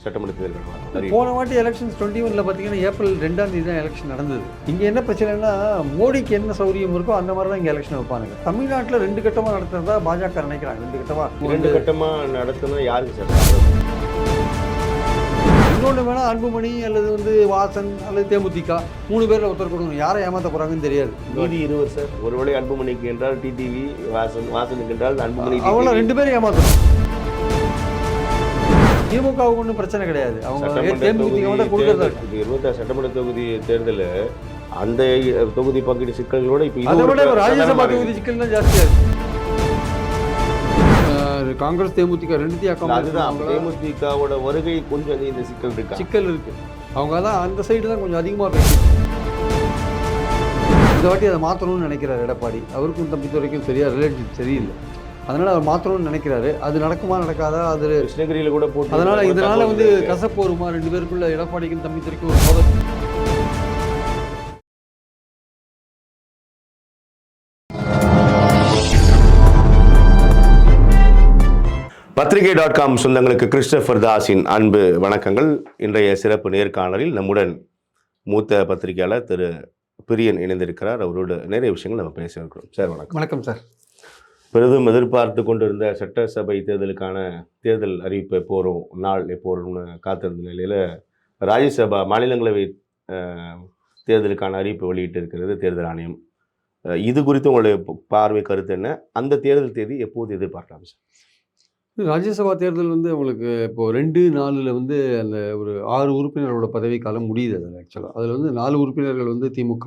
சட்டமன்ற தேர்தல் போன வாட்டி எலெக்ஷன்ஸ் 21 பார்த்தீங்கன்னா ஏப்ரல் 2ஆம் தேதி தான் எலெக்ஷன் நடந்தது. இங்கே என்ன பிரச்சனைனா மோடிக்கு என்ன சௌரியம் இருக்கோ அந்த மாதிரி தான் இங்கே எலெக்ஷன் வைப்பாங்க. தமிழ்நாட்டில் 2 கட்டமாக நடத்துறதா பாஜக நினைக்கிறாங்க. 2 கட்டமாக நடத்தினா யாருக்கு சார்? இன்னொன்று வேணால் அன்புமணி அல்லது வந்து வாசன் அல்லது தேமுதிக 3 பேரில் ஒருத்தர் கொடுக்கணும். யாரை ஏமாற்ற போகிறாங்கன்னு தெரியாது. மீதி 20 சார். ஒருவேளை அன்புமணிக்கு என்றால் டிடிவி, வாசனுக்கு என்றால் அன்புமணி, அவங்கள 2 பேரும் ஏமாற்றணும். திமுகவுக்கு ஒன்றும் பிரச்சனை கிடையாது. அவங்க தேமுதிக கொடுக்குறது 26 சட்டமன்ற தொகுதி தேர்தல் அந்த தொகுதி பங்கீடு சிக்கல்களோட இப்போ அதை விட ராஜ்யசபா தொகுதி சிக்கல் தான் ஜாஸ்தியாக இருக்குது. காங்கிரஸ் தேமுதிக 2 அதுதான் தேமுதிகவோட வருகை கொஞ்சம் இந்த சிக்கல் இருக்கு. அவங்க தான் அந்த சைடு தான் கொஞ்சம் அதிகமாக பேசு. இந்த வாட்டி அதை மாற்றணும்னு நினைக்கிறார் எடப்பாடி. அவருக்கும் தம்பித்துறைக்கும் சரியா ரிலேஷன் சரியில்லை. அதனால் அவர் மாற்றணும்னு நினைக்கிறாரு. அது நடக்குமா நடக்காதா? அது கிருஷ்ணகிரியில் கூட போட்டு இதனால் வந்து கசப்பு வருமா 2 பேருக்குள்ள எடப்பாடிக்கும் தம்பித்துறைக்கும் ஒரு மோதல். பத்திரிகை.com சொந்தங்களுக்கு கிறிஸ்டோபர் தாஸின் அன்பு வணக்கங்கள். இன்றைய சிறப்பு நேர்காணலில் நம்முடன் மூத்த பத்திரிகையாளர் திரு பிரியன் இணைந்திருக்கிறார். அவரோட நிறைய விஷயங்கள் நம்ம பேச இருக்கிறோம். சார் வணக்கம். வணக்கம் சார். பெரிதும் எதிர்பார்த்து கொண்டிருந்த சட்டசபை தேர்தலுக்கான தேர்தல் அறிவிப்பு எப்போ வரும், நாள் எப்போ வரும்னு காத்திருந்த நிலையில் ராஜ்யசபா மாநிலங்களவை தேர்தலுக்கான அறிவிப்பு வெளியிட்டு இருக்கிறது தேர்தல் ஆணையம். இது குறித்து உங்களுடைய பார்வை கருத்து என்ன? அந்த தேர்தல் தேதி எப்போது எதிர்பார்க்கலாம் சார்? ராஜ்யசபா தேர்தல் வந்து உங்களுக்கு இப்போது 2-4 வந்து அந்த ஒரு 6 உறுப்பினரோட பதவிக்காலம் முடியுது. அதில் ஆக்சுவலாக அதில் வந்து 4 உறுப்பினர்கள் வந்து திமுக,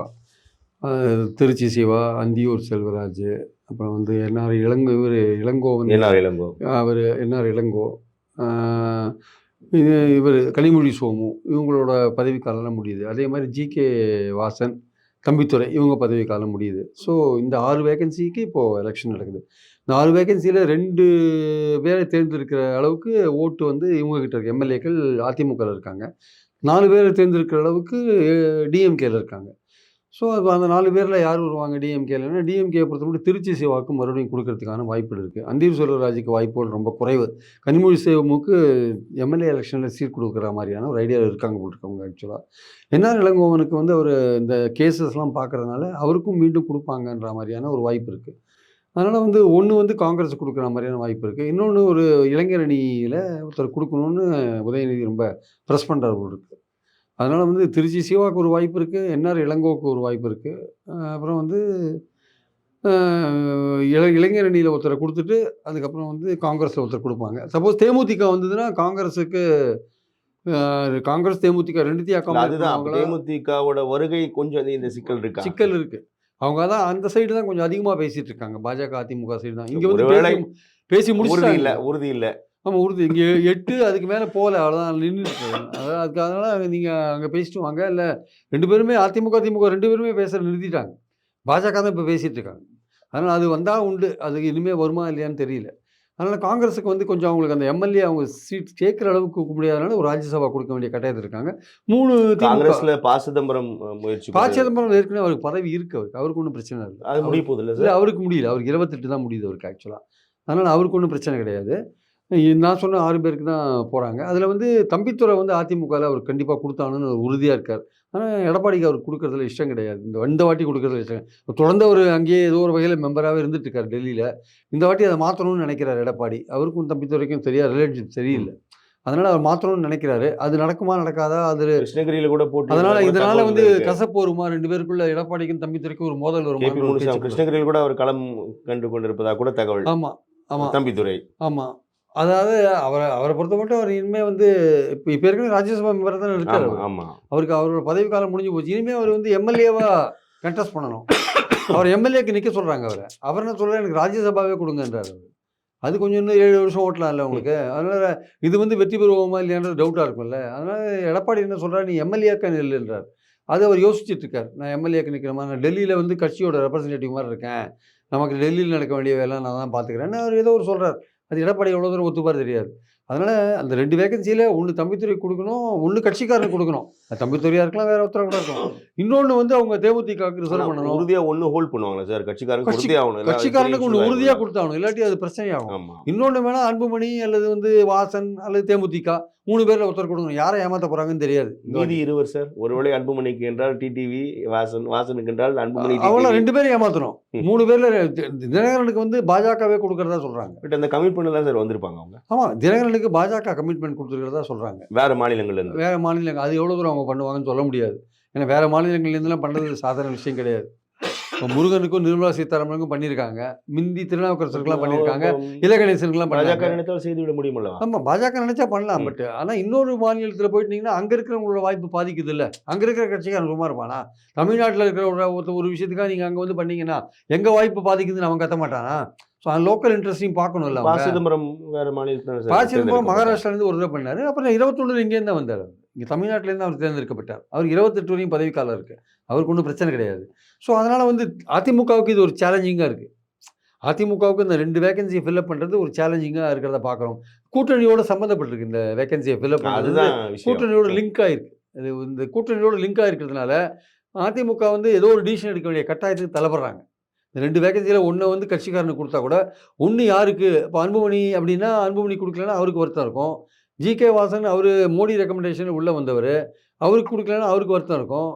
திருச்சி சிவா, அந்தியூர் செல்வராஜ், அப்புறம் வந்து இளங்கோவன், இளங்கோ, இவர் கனிமொழி சோமு, இவங்களோட பதவிக்காலம்லாம் முடியுது. அதே மாதிரி ஜிகே வாசன், தம்பித்துறை, இவங்க பதவிக்காலம் முடியுது. ஸோ இந்த 6 வேகன்சிக்கு இப்போது எலெக்ஷன் நடக்குது. 4 வேகன்சியில் 2 பேரை தேர்ந்தெடுக்கிற அளவுக்கு ஓட்டு வந்து இவங்ககிட்ட இருக்குது. எம்எல்ஏக்கள் அதிமுகவில் இருக்காங்க. 4 பேரை தேர்ந்தெடுக்கிற அளவுக்கு டிஎம்கேல இருக்காங்க. ஸோ அந்த 4 பேரில் யார் வருவாங்க டிஎம்கேலன்னா, டிஎம்கே பொறுத்தவரைக்கும் திருச்சி சிவாவுக்கு மறுபடியும் கொடுக்கறதுக்கான வாய்ப்புகள் இருக்குது. அந்தியூர் செல்வராஜுக்கு வாய்ப்புகள் ரொம்ப குறைவு. கனிமொழி சேவமுக்கு எம்எல்ஏ எலெக்ஷனில் சீட் கொடுக்குற மாதிரியான ஒரு ஐடியாவில் இருக்காங்க போட்டிருக்கவங்க. ஆக்சுவலாக என்ஆர் இளங்கோவனுக்கு வந்து அவர் இந்த கேசஸ்லாம் பார்க்குறதுனால அவருக்கும் மீண்டும் கொடுப்பாங்கன்ற மாதிரியான ஒரு வாய்ப்பு இருக்குது. அதனால் வந்து ஒன்று வந்து காங்கிரஸ் கொடுக்குற மாதிரியான வாய்ப்பு இருக்குது. இன்னொன்று ஒரு இளைஞர் அணியில் ஒருத்தர் கொடுக்கணுன்னு உதயநிதி ரொம்ப ப்ரெஸ் பண்ணுறாரு இருக்குது. அதனால் வந்து திருச்சி சிவாவுக்கு ஒரு வாய்ப்பு இருக்குது, என்ஆர் இளங்கோவுக்கு ஒரு வாய்ப்பு இருக்குது. அப்புறம் வந்து இளைஞர் அணியில் ஒருத்தரை கொடுத்துட்டு அதுக்கப்புறம் வந்து காங்கிரஸில் ஒருத்தர் கொடுப்பாங்க. சப்போஸ் தேமுதிக வந்ததுன்னா காங்கிரஸ் தேமுதிக 2 அதுதான் தேமுதிகவோட வருகை கொஞ்சம் இந்த சிக்கல் இருக்குது. அவங்க தான் அந்த சைடு தான் கொஞ்சம் அதிகமாக பேசிகிட்டு இருக்காங்க. பாஜக அதிமுக சைடு தான். இங்கே வந்து பேசி முடிச்சு உறுதி இல்லை. ஆமாம், உறுதி. இங்கே 8 அதுக்கு மேலே போகல, அவ்வளோதான் நின்றுட்டு. அதனால் நீங்கள் அங்கே பேசிட்டு வாங்க. இல்லை 2 பேருமே அதிமுக 2 பேருமே பேசுகிற நிறுத்திட்டாங்க. பாஜக தான் இப்போ பேசிகிட்டு இருக்காங்க. அதனால் அது வந்தால் உண்டு. அது இனிமேல் வருமா இல்லையான்னு தெரியல. அதனால் காங்கிரஸுக்கு வந்து கொஞ்சம் அவங்களுக்கு அந்த எம்எல்ஏ அவங்க சீட் கேட்குற அளவுக்கு கொடுக்க முடியாதனால ஒரு ராஜ்யசபா கொடுக்க வேண்டிய கட்டாயத்தில் இருக்காங்க. 3 காங்கிரஸில் சிதம்பரம் ஏற்கனவே அவருக்கு பதவி இருக்குது. அவருக்கு ஒன்றும் பிரச்சனை இல்லை. அது முடிய போதில்லை. இல்லை, அவருக்கு முடியல. அவருக்கு 28 தான் முடியுது அவருக்கு ஆக்சுவலாக. அதனால் அவருக்கு ஒன்றும் பிரச்சனை கிடையாது. நான் சொன்ன 6 பேருக்கு தான் போகிறாங்க. அதில் வந்து தம்பித்துறை வந்து அதிமுகவில் அவர் கண்டிப்பாக கொடுத்தானுன்னு உறுதியாக இருக்கார். ஆனால் எடப்பாடிக்கு அவர் கொடுக்குறதுல இஷ்டம் கிடையாது. இந்த வாட்டி கொடுக்குறதுல இஷ்டம். தொடர்ந்து அவர் அங்கேயே ஏதோ ஒரு வகையில் மெம்பராகவே இருந்துட்டு இருக்கார் டெல்லியில். இந்த வாட்டி அதை மாற்றணும்னு நினைக்கிறார் எடப்பாடி. அவருக்கும் தம்பித்துறைக்கும் சரியா ரிலேஷன் சரியில்லை. அதனால் அவர் மாற்றணும்னு நினைக்கிறாரு. அது நடக்குமா நடக்காதா? அது கிருஷ்ணகிரியில் கூட போட்டு இதனால் வந்து கசப்பு வருமா 2 பேருக்குள்ள எடப்பாடிக்கும் தம்பித்துறைக்கும் ஒரு மோதல் வருமா? கிருஷ்ணகிரியில் கூட அவர் களம் கண்டு கொண்டிருப்பதாக கூட தகவல். ஆமாம் ஆமாம், தம்பித்துறை. ஆமாம். அதாவது அவரை பொறுத்த மட்டும் அவர் இனிமேல் வந்து இப்போ ஏற்கனவே ராஜ்யசபா மெம்பர் தானே இருக்கார். ஆமாம், அவருக்கு அவரோட பதவி காலம் முடிஞ்சு போச்சு. இனிமேல் அவர் வந்து எம்எல்ஏவாக கண்டெஸ்ட் பண்ணணும். அவர் எம்எல்ஏக்கு நிற்க சொல்கிறாங்க. அவர் என்ன சொல்கிறார், எனக்கு ராஜ்யசபாவே கொடுங்கன்றார். அது கொஞ்சம் இன்னும் 7 வருஷம் ஓட்டலாம் இல்லை உங்களுக்கு. அதனால் இது வந்து வெற்றி பெறுவோமா இல்லையான்றது டவுட்டாக இருக்கும்ல. அதனால் எடப்பாடி என்ன சொல்கிறார், நீ எம்எல்ஏக்க இல்லைன்றார். அது அவர் யோசிச்சுட்டு இருக்கார். நான் எம்எல்ஏக்கு நிற்கிற மாதிரி, நான் டெல்லியில் வந்து கட்சியோட ரெப்ரஸன்டேட்டிவ் மாதிரி இருக்கேன், நமக்கு டெல்லியில் நடக்க வேண்டிய வேலை நான் தான் பார்த்துக்கிறேன்னு அவர் ஏதோ ஒரு சொல்கிறார். அது எடப்பாடி எவ்வளோ தூரம் ஒத்துப்பார் தெரியாது. அதனால் அந்த 2 வேகன்சியில் ஒன்று தம்பித்துறை கொடுக்கணும், ஒன்று கட்சிக்காரனுக்கு கொடுக்கணும். தம்பித்துறையாக இருக்கலாம், வேற ஒருத்தராக கூட இருக்கலாம். இன்னொன்று வந்து அவங்க தேமுதிகவுக்கு ரிசர்வ் பண்ணணும். உறுதியாக ஒன்று ஹோல்ட் பண்ணுவாங்களா சார்? கட்சிக்காரங்க உறுதியாக ஆகணும். கட்சிக்காரனுக்கு ஒன்று உறுதியாக கொடுத்தாகணும், இல்லாட்டி அது பிரச்சனையாகும். ஆமாம். இன்னொன்று வேணால் அன்புமணி அல்லது வந்து வாசன் அல்லது தேமுதிக 3 பேரில் ஒருத்தர் கொடுக்கணும். யாரை ஏமாற்ற போகிறாங்கன்னு தெரியாது. மீதி 2 சார். ஒருவேளை அன்புமணிக்கு என்றால் டிடிவி, வாசனுக்கு என்றால் அன்புமணி, அவங்கள 2 பேரும் ஏமாற்றணும். 3 பேரில் தினகரனுக்கு வந்து பாஜகவே கொடுக்கறதா சொல்கிறாங்க. பட் அந்த கமிட்மெண்ட் தான் சார் வந்திருப்பாங்க அவங்க. ஆமாம், தினகரனுக்கு பாஜக கமிட்மெண்ட் கொடுத்துருக்கிறதா சொல்கிறாங்க. வேறு மாநிலங்கள்லேருந்து. வேறு மாநிலங்கள் அது எவ்வளோ தூரம் அவங்க பண்ணுவாங்கன்னு சொல்ல முடியாது. ஏன்னா வேறு மாநிலங்கள்லேருந்துலாம் பண்ணுறது சாதாரண விஷயம் கிடையாது. இப்போ முருகனுக்கும் நிர்மலா சீதாராமனுக்கும் பண்ணியிருக்காங்க, மிந்தி திருநாவுக்கரசருக்குலாம் பண்ணியிருக்காங்க, இலகணேசனுக்குலாம் பாஜக பண்ணாங்க. நினைத்தால் செய்து விட முடியுமல்ல? ஆமாம், பாஜக நினச்சா பண்ணலாம். பட் ஆனால் இன்னொரு மாநிலத்தில் போயிட்டீங்கன்னா அங்கே இருக்கிறவங்களோட வாய்ப்பு பாதிக்குது இல்லை. அங்கே இருக்கிற கட்சிக்காரன் சும்மா இருப்பானா? தமிழ்நாட்டில் இருக்கிற ஒரு விஷயத்துக்காக நீங்கள் அங்கே வந்து பண்ணீங்கன்னா எங்கள் வாய்ப்பு பாதிக்குதுன்னு அவன் கத்த மாட்டானா? ஸோ அந்த லோக்கல் இன்ட்ரெஸ்டையும் பார்க்கணும் இல்லை. ப. சிதம்பரம் வேறு மாநிலத்தில். ப. சிதம்பரம் மகாராஷ்டிராலேருந்து ஒரு தடவை பண்ணார். அப்புறம் 21 இங்கேருந்து தான் வந்தார். இங்கே தமிழ்நாட்டிலேருந்து அவர் தேர்ந்தெடுக்கப்பட்டார். அவர் 28 வரையும் பதவிக்காலம் இருக்குது. அவருக்கு ஒன்றும் பிரச்சனை கிடையாது. ஸோ அதனால் வந்து அதிமுகவுக்கு இது ஒரு சேலஞ்சிங்காக இருக்குது. அதிமுகவுக்கு இந்த 2 வேகன்சியை ஃபில்அப் பண்ணுறது ஒரு சேலஞ்சிங்காக இருக்கிறத பார்க்குறோம். கூட்டணியோடு சம்மந்தப்பட்டிருக்கு இந்த வேகன்சியை ஃபில்அப் பண்ணுறது. அதுதான் விஷயம். கூட்டணியோட லிங்க் ஆகிருக்கு. இது இந்த கூட்டணியோட லிங்க் ஆகிருக்கிறதுனால அதிமுக வந்து ஏதோ ஒரு டிசிஷன் எடுக்க வேண்டிய கட்டாயத்துக்கு தள்ளப்படுறாங்க. இந்த 2 வேகன்சியில் ஒன்று வந்து கட்சிக்காரனுக்கு கொடுத்தா கூட ஒன்று யாருக்கு? இப்போ அன்புமணி அப்படின்னா அன்புமணி கொடுக்கலன்னா அவருக்கு வருத்தம் இருக்கும். ஜிகே வாசன் அவர் மோடி ரெக்கமெண்டேஷன் உள்ளே வந்தவர், அவருக்கு கொடுக்கலன்னா அவருக்கு வருத்தம் இருக்கும்.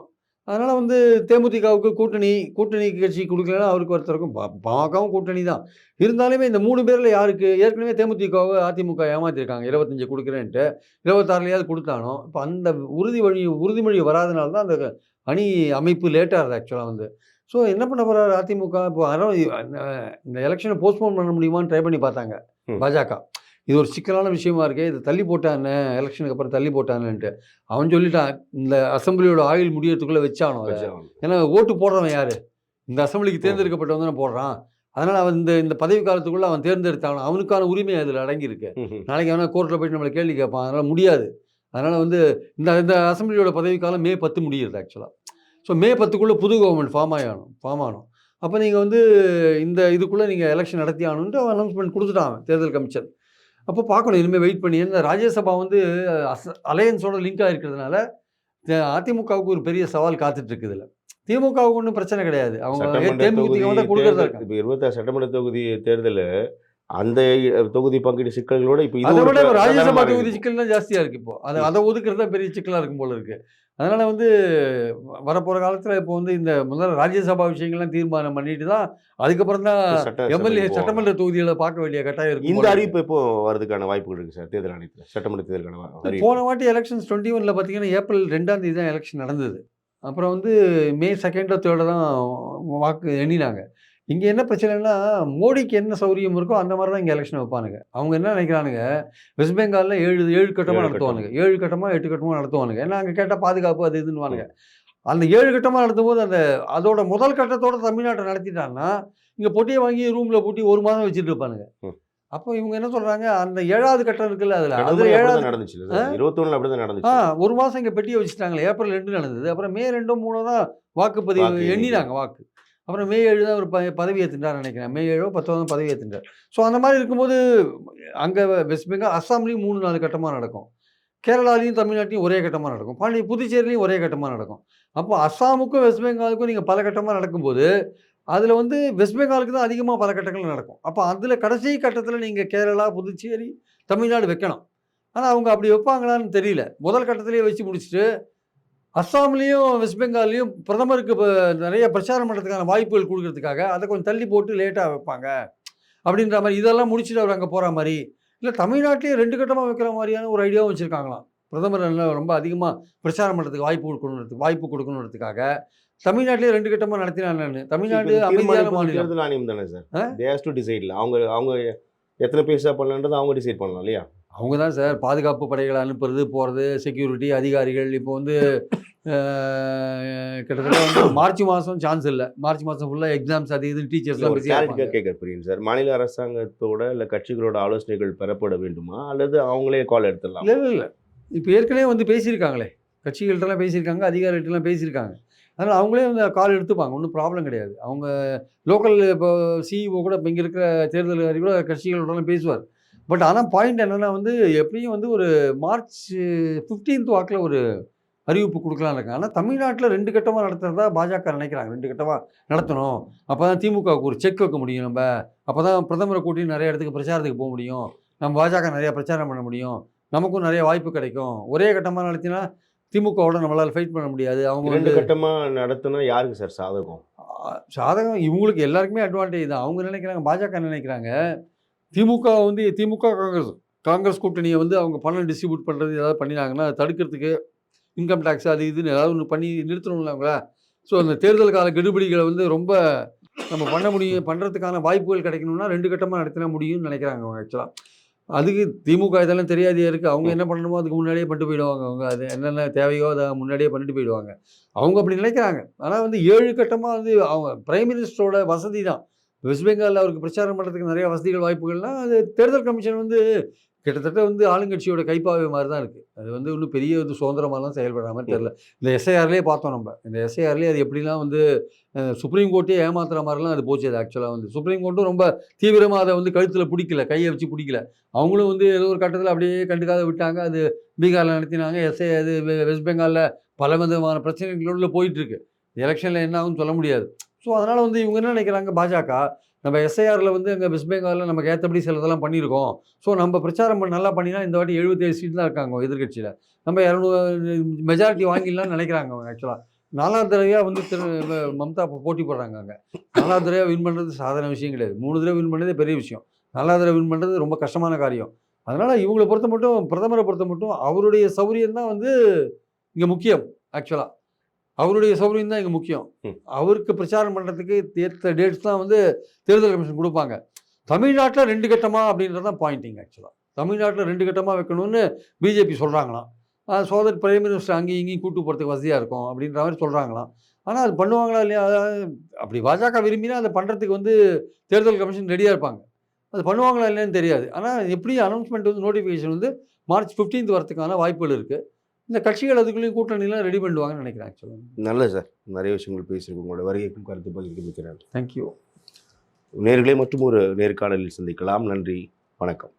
அதனால் வந்து தேமுதிகவுக்கு கூட்டணி கட்சி கொடுக்கலன்னா அவருக்கு வருத்தம் இருக்கும். பாமகவும் கூட்டணி தான் இருந்தாலுமே இந்த 3 பேரில் யாருக்கு? ஏற்கனவே தேமுதிகவை அதிமுக ஏமாற்றிருக்காங்க. 25 கொடுக்குறேன்ட்டு 26லையாவது கொடுத்தானோ. இப்போ அந்த உறுதிமொழி வராதனால தான் அந்த அணி அமைப்பு லேட்டாகுது ஆக்சுவலாக வந்து. ஸோ என்ன பண்ண போகிறார் அதிமுக? இப்போ இந்த எலெக்ஷனை போஸ்ட்போன் பண்ண முடியுமான்னு ட்ரை பண்ணி பார்த்தாங்க பாஜக. இது ஒரு சிக்கலான விஷயமா இருக்கே, இது தள்ளி போட்டானே, எலெக்ஷனுக்கு அப்புறம் தள்ளி போட்டானேன்ட்டு அவன் சொல்லிட்டான். இந்த அசம்பிளியோட ஆயுள் முடியறதுக்குள்ளே வச்சானோ. ஏன்னா ஓட்டு போடுறவன் யார்? இந்த அசம்பிளிக்கு தேர்ந்தெடுக்கப்பட்டவன் தானே போடுறான். அதனால் அவன் இந்த பதவி காலத்துக்குள்ளே அவன் தேர்ந்தெடுத்தான். அவனுக்கான உரிமை அதில் அடங்கியிருக்கு. நாளைக்கு அவனை கோர்ட்டில் போய்ட்டு நம்மளை கேள்வி கேட்பான். அதனால் முடியாது. அதனால் வந்து இந்த அசம்பிளியோட பதவி காலம் மே 10 முடியுது ஆக்சுவலாக. ஸோ மே 10க்குள்ளே புது கவர்மெண்ட் ஃபார்ம் ஆகணும். அப்போ நீங்கள் வந்து இந்த இதுக்குள்ளே நீங்கள் எலெக்ஷன் நடத்தி ஆகணுன்ட்டு அவன் அனௌன்ஸ்மெண்ட் கொடுத்துட்டான் தேர்தல் கமிஷன். அப்போ பார்க்கணும், இனிமேல் வெயிட் பண்ணி. இந்த ராஜ்யசபா வந்து அலையன்ஸோட லிங்காக இருக்கிறதுனால அதிமுகவுக்கு ஒரு பெரிய சவால் காத்துட்ருக்கு. இதில் திமுகவுக்கு ஒன்றும் பிரச்சனை கிடையாது. அவங்க தேமுதிக வந்து கொடுக்குறதா இருக்காங்க. இப்போ 26 சட்டமன்ற தொகுதி தேர்தல் அந்த தொகுதி பங்கீடு சிக்கல்களோட இப்போ அதை விட ராஜ்யசபா தொகுதி சிக்கல் தான் ஜாஸ்தியாக இருக்குது. இப்போ அதை ஒதுக்குறது தான் பெரிய சிக்கலாக இருக்கும் போல இருக்குது. அதனால் வந்து வரப்போகிற காலத்தில் இப்போ வந்து இந்த முதல்ல ராஜ்யசபா விஷயங்கள்லாம் தீர்மானம் பண்ணிட்டு தான் அதுக்கப்புறம் தான் எம்எல்ஏ சட்டமன்ற தொகுதிகளை பார்க்க வேண்டிய கட்டாயம் இருக்குது. இந்த அறிவிப்பு இப்போ வரதுக்கான வாய்ப்புகள் இருக்குது சார் தேர்தல் ஆணையத்தில்? சட்டமன்ற தேர்தலுக்கான போன வாட்டி எலெக்ஷன்ஸ் 21ல் பார்த்தீங்கன்னா ஏப்ரல் 2ஆம் தேதி தான் எலெக்ஷன் நடந்தது. அப்புறம் வந்து மே 2 3 தான் வாக்கு எண்ணினாங்க. இங்கே என்ன பிரச்சனைனா மோடிக்கு என்ன சௌரியம் இருக்கோ அந்த மாதிரி தான் இங்கே எலெக்ஷன் வைப்பானுங்க. அவங்க என்ன நினைக்கிறானுங்க, வெஸ்ட் பெங்காலில் 7 கட்டமாக நடத்துவானுங்க, 7 கட்டமாக 8 கட்டமாக நடத்துவானுங்க. ஏன்னா அங்கே கேட்டால் பாதுகாப்பு அது இதுன்னுவானுங்க. அந்த 7 கட்டமாக நடத்தும் போது அதோட முதல் கட்டத்தோட தமிழ்நாட்டை நடத்திட்டாங்கன்னா இங்கே பொட்டியை வாங்கி ரூமில் பூட்டி 1 மாதம் வச்சுட்டு இருப்பானுங்க. அப்போ இவங்க என்ன சொல்கிறாங்க, அந்த 7வது கட்டம் இருக்குல்ல, அதில் 7வது நடந்துச்சு 21 அப்படி தான் நடந்துச்சு. 1 மாதம் இங்கே பெட்டியை வச்சுட்டாங்களே. ஏப்ரல் 2 நடந்தது. அப்புறம் மே 2 3 தான் வாக்குப்பதிவு எண்ணினாங்க வாக்கு. அப்புறம் மே 7 தான் ஒரு பதவி ஏற்றுட்டார் நினைக்கிறேன். மே 7 10 தான் பதவி ஏற்றுட்டார். ஸோ அந்த மாதிரி இருக்கும்போது அங்கே வெஸ்ட் பெங்கால் அஸ்ஸாம்லேயும் 3-4 கட்டமாக நடக்கும். கேரளாலையும் தமிழ்நாட்டையும் ஒரே கட்டமாக நடக்கும். புதுச்சேரிலையும் ஒரே கட்டமாக நடக்கும். அப்போ அஸ்ஸாமுக்கும் வெஸ்ட் பெங்காலுக்கும் நீங்கள் பல கட்டமாக நடக்கும்போது அதில் வந்து வெஸ்ட் பெங்காலுக்கு தான் அதிகமாக பல கட்டங்கள் நடக்கும். அப்போ அதில் கடைசி கட்டத்தில் நீங்கள் கேரளா, புதுச்சேரி, தமிழ்நாடு வைக்கணும். ஆனால் அவங்க அப்படி வைப்பாங்களான்னு தெரியல. முதல் கட்டத்திலேயே வச்சு முடிச்சுட்டு அஸ்ஸாம்லேயும் வெஸ்ட் பெங்கால்லையும் பிரதமருக்கு இப்போ நிறைய பிரச்சாரம் பண்ணுறதுக்கான வாய்ப்புகள் கொடுக்கறதுக்காக அதை கொஞ்சம் தள்ளி போட்டு லேட்டாக வைப்பாங்க அப்படின்ற மாதிரி. இதெல்லாம் முடிச்சுட்டு அவர் அங்கே போகிற மாதிரி, இல்லை தமிழ்நாட்டிலேயே 2 கட்டமாக வைக்கிற மாதிரியான ஒரு ஐடியாவும் வச்சுருக்காங்களாம். பிரதமர் ரொம்ப அதிகமாக பிரச்சாரம் பண்ணுறதுக்கு வாய்ப்பு கொடுக்கணுன்றதுக்காக தமிழ்நாட்டிலே 2 கட்டமாக நடத்தினான்னு. தமிழ்நாடு அமைதியான மாநிலம். தேர்தல் ஆணையம் தானே sir, they has to decide. அவங்க எத்தனை பைசா பண்ணலான்றது அவங்க டிசைட் பண்ணலாம் இல்லையா? அவங்க தான் சார் பாதுகாப்பு படைகளை அனுப்புறது போகிறது, செக்யூரிட்டி அதிகாரிகள். இப்போ வந்து கிட்டத்தட்ட வந்து மார்ச் மாதம் சான்ஸ் இல்லை. மார்ச் மாதம் ஃபுல்லாக எக்ஸாம்ஸ் அது இது டீச்சர்ஸ்லாம் கேட்குறேன் சார். மாநில அரசாங்கத்தோட இல்லை கட்சிகளோட ஆலோசனைகள் பெறப்பட வேண்டுமா அல்லது அவங்களே கால் எடுத்துடலாம்? இல்லை இப்போ ஏற்கனவே வந்து பேசியிருக்காங்களே, கட்சிகள்கிட்டலாம் பேசியிருக்காங்க, அதிகாரிகிட்டலாம் பேசியிருக்காங்க. அதனால் அவங்களே வந்து கால் எடுத்துப்பாங்க, ஒன்றும் ப்ராப்ளம் கிடையாது. அவங்க லோக்கல் இப்போ சிஇஓ கூட இப்போ இங்கே இருக்கிற தேர்தல் அதிகாரி கூட கட்சிகளோடலாம் பேசுவார். பட் ஆனால் பாயிண்ட் என்னென்னா வந்து எப்படியும் வந்து ஒரு மார்ச் 15 வாக்கில் ஒரு அறிவிப்பு கொடுக்கலான்னு இருக்காங்க. ஆனால் தமிழ்நாட்டில் 2 கட்டமாக நடத்துறதா பாஜக நினைக்கிறாங்க. 2 கட்டமாக நடத்தணும். அப்போ தான் திமுகவுக்கு ஒரு செக் வைக்க முடியும் நம்ம. அப்போ தான் பிரதமரை கூட்டி நிறைய இடத்துக்கு பிரச்சாரத்துக்கு போக முடியும். நம்ம பாஜக நிறையா பிரச்சாரம் பண்ண முடியும். நமக்கும் நிறைய வாய்ப்பு கிடைக்கும். ஒரே கட்டமாக நடத்தினா திமுகவோட நம்மளால் ஃபைட் பண்ண முடியாது. அவங்க 2 கட்டமா நடத்துனா யாருக்கு சார் சாதகம்? சாதகம் இவங்களுக்கு எல்லாருக்குமே அட்வான்டேஜ் தான். அவங்க நினைக்கிறாங்க, பாஜக நினைக்கிறாங்க, திமுக வந்து திமுக காங்கிரஸ் கூட்டணியை வந்து அவங்க பணம் டிஸ்ட்ரிபியூட் பண்ணுறது ஏதாவது பண்ணினாங்கன்னா அதை தடுக்கிறதுக்கு இன்கம் டேக்ஸ் அது இதுன்னு ஏதாவது ஒன்று பண்ணி நிறுத்தணும்ல அவங்கள. ஸோ அந்த தேர்தல் கால கெடுபிடிகளை வந்து ரொம்ப நம்ம பண்ண முடியும், பண்ணுறதுக்கான வாய்ப்புகள் கிடைக்கணும்னா 2 கட்டமாக நடத்தினா முடியும்னு நினைக்கிறாங்க அவங்க ஆக்சுவலாக. அதுக்கு திமுக இதெல்லாம் தெரியாதே இருக்குது. அவங்க என்ன பண்ணணுமோ அதுக்கு முன்னாடியே பண்ணிட்டு போயிடுவாங்க. அவங்க அது என்னென்ன தேவையோ அதை முன்னாடியே பண்ணிட்டு போயிடுவாங்க. அவங்க அப்படி நினைக்கிறாங்க. ஆனால் வந்து 7 கட்டமாக வந்து அவங்க பிரைம் மினிஸ்டரோட வசதி தான். வெஸ்ட் பெங்காலில் அவருக்கு பிரச்சாரம் பண்ணுறதுக்கு நிறைய வசதிகள் வாய்ப்புகள்லாம் அது தேர்தல் கமிஷன் வந்து கிட்டத்தட்ட வந்து ஆளுங்கட்சியோட கைப்பாவை மாதிரி தான் இருக்குது. அது வந்து இன்னும் பெரிய வந்து சுதந்திரமாலாம் செயல்படுற மாதிரி தெரியல. இந்த எஸ்ஐஆர்லேயே பார்த்தோம் நம்ம. இந்த எஸ்ஐஆர்லேயே அது எப்படிலாம் வந்து சுப்ரீம் கோர்ட்டே ஏமாத்துற மாதிரிலாம் அது போச்சு. அது ஆக்சுவலாக வந்து சுப்ரீம் கோர்ட்டும் ரொம்ப தீவிரமாக அதை வந்து கழுத்தில் பிடிக்கல, கையை வச்சு பிடிக்கல. அவங்களும் வந்து ஏதோ ஒரு கட்டத்தில் அப்படியே கண்டுக்காத விட்டாங்க. அது பீகாரில் நடத்தினாங்க. அது வெஸ்ட் பெங்காலில் பல விதமான பிரச்சனைகளோடு போயிட்டுருக்கு. எலெக்ஷனில் என்ன ஆகும்னு சொல்ல முடியாது. ஸோ அதனால் வந்து இவங்க என்ன நினைக்கிறாங்க, பாஜக நம்ம எஸ்ஐஆரில் வந்து அங்கே வெஸ்ட் பெங்காலில் நமக்கு ஏற்றபடி சிலதெல்லாம் பண்ணியிருக்கோம். ஸோ நம்ம பிரச்சாரம் நல்லா பண்ணினா இந்த வாட்டி 77 சீட் தான் இருக்காங்க எதிர்கட்சியில். நம்ம 200 மெஜாரிட்டி வாங்கிடலாம்னு நினைக்கிறாங்க அவங்க ஆக்சுவலாக. 4வது தடவையாக வந்து மம்தா போட்டி போடுறாங்க அங்கே. 4வது தடவையாக வின் பண்ணுறது சாதாரண விஷயம் கிடையாது. 3 தடவை வின் பண்ணுறதே பெரிய விஷயம். 4வது தடவை வின் பண்ணுறது ரொம்ப கஷ்டமான காரியம். அதனால் இவங்களை பொறுத்த மட்டும், பிரதமரை பொறுத்த மட்டும் அவருடைய சௌகரியம் தான் வந்து இங்கே முக்கியம். ஆக்சுவலாக அவருடைய சௌகரியம் தான் இங்கே முக்கியம். அவருக்கு பிரச்சாரம் பண்ணுறதுக்கு ஏற்ற டேட்ஸ் தான் வந்து தேர்தல் கமிஷன் கொடுப்பாங்க. தமிழ்நாட்டில் 2 கட்டமா அப்படின்றது தான் பாயிண்டிங். ஆக்சுவலாக தமிழ்நாட்டில் 2 கட்டமாக வைக்கணும்னு பிஜேபி சொல்கிறாங்களாம். சோதர் பிரைம் மினிஸ்டர் அங்கேயும் இங்கேயும் கூட்டு போகிறதுக்கு வசதியாக இருக்கும் அப்படின்ற மாதிரி சொல்கிறாங்களாம். ஆனால் அது பண்ணுவாங்களா இல்லையா? அப்படி பாஜக விரும்பினா அதை பண்ணுறதுக்கு வந்து தேர்தல் கமிஷன் ரெடியாக இருப்பாங்க. அது பண்ணுவாங்களா இல்லைன்னு தெரியாது. ஆனால் எப்படியும் அனௌன்ஸ்மெண்ட் வந்து நோட்டிஃபிகேஷன் வந்து March 15 வரதுக்கான வாய்ப்புகள் இருக்குது. இந்த கட்சிகள் அதுக்குள்ளேயும் கூட்டணிலாம் ரெடி பண்ணுவாங்கன்னு நினைக்கிறேன் ஆக்சுவலாக. நல்லது சார், நிறைய விஷயங்கள் பேசியிருக்கோம். உங்களோட வருகைக்கும் கருத்து பகிர்ந்து மிக்கிறேன். தேங்க்யூ. நேர்களே மற்றும் ஒரு நேர்காணலில் சந்திக்கலாம். நன்றி, வணக்கம்.